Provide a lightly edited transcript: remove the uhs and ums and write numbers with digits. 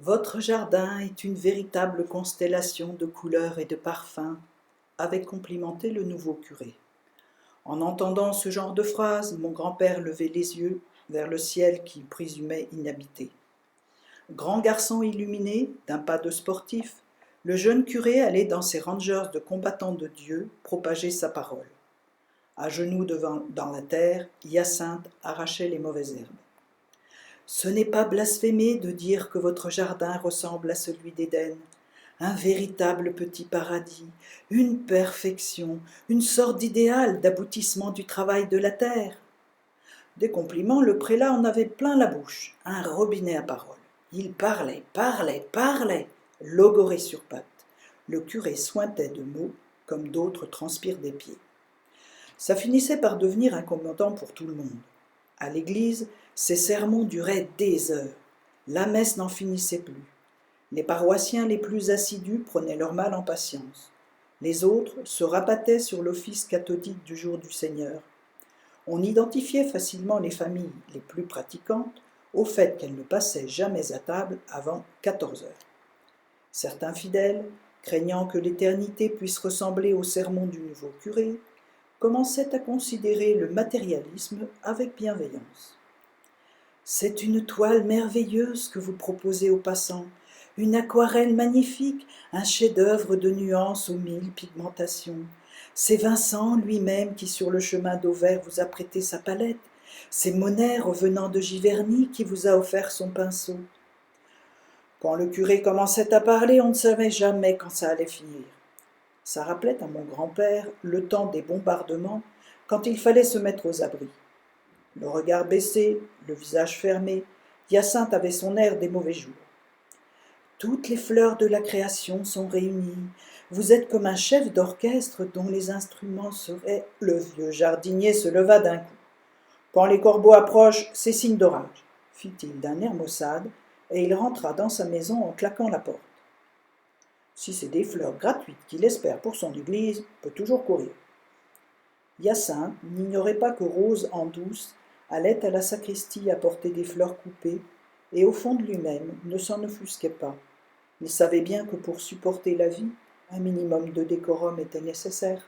Votre jardin est une véritable constellation de couleurs et de parfums, avait complimenté le nouveau curé. En entendant ce genre de phrase, mon grand-père levait les yeux vers le ciel qu'il présumait inhabité. Grand garçon illuminé, d'un pas de sportif, le jeune curé allait dans ses rangers de combattants de Dieu propager sa parole. À genoux dans la terre, Hyacinthe arrachait les mauvaises herbes. Ce n'est pas blasphémer de dire que votre jardin ressemble à celui d'Éden, un véritable petit paradis, une perfection, une sorte d'idéal d'aboutissement du travail de la terre. Des compliments, le prélat en avait plein la bouche, un robinet à parole. Il parlait, logoré sur pattes. Le curé sointait de mots, comme d'autres transpirent des pieds. Ça finissait par devenir incommodant pour tout le monde. À l'église, ces sermons duraient des heures. La messe n'en finissait plus. Les paroissiens les plus assidus prenaient leur mal en patience. Les autres se rabattaient sur l'office cathodique du jour du Seigneur. On identifiait facilement les familles les plus pratiquantes au fait qu'elles ne passaient jamais à table avant 14 heures. Certains fidèles, craignant que l'éternité puisse ressembler au sermon du nouveau curé, commençaient à considérer le matérialisme avec bienveillance. « C'est une toile merveilleuse que vous proposez aux passants, une aquarelle magnifique, un chef-d'œuvre de nuances aux 1000 pigmentations. C'est Vincent lui-même qui sur le chemin d'Auvers vous a prêté sa palette, c'est Monet revenant de Giverny qui vous a offert son pinceau. » Quand le curé commençait à parler, on ne savait jamais quand ça allait finir. Ça rappelait à mon grand-père le temps des bombardements, quand il fallait se mettre aux abris. Le regard baissé, le visage fermé, Hyacinthe avait son air des mauvais jours. Toutes les fleurs de la création sont réunies. Vous êtes comme un chef d'orchestre dont les instruments seraient... Le vieux jardinier se leva d'un coup. Quand les corbeaux approchent, c'est signe d'orage, fit-il d'un air maussade, et il rentra dans sa maison en claquant la porte. Si c'est des fleurs gratuites qu'il espère pour son église, peut toujours courir. Hyacinthe n'ignorait pas que Rose en douce allait à la sacristie apporter des fleurs coupées, et au fond de lui-même ne s'en offusquait pas. Il savait bien que pour supporter la vie, un minimum de décorum était nécessaire.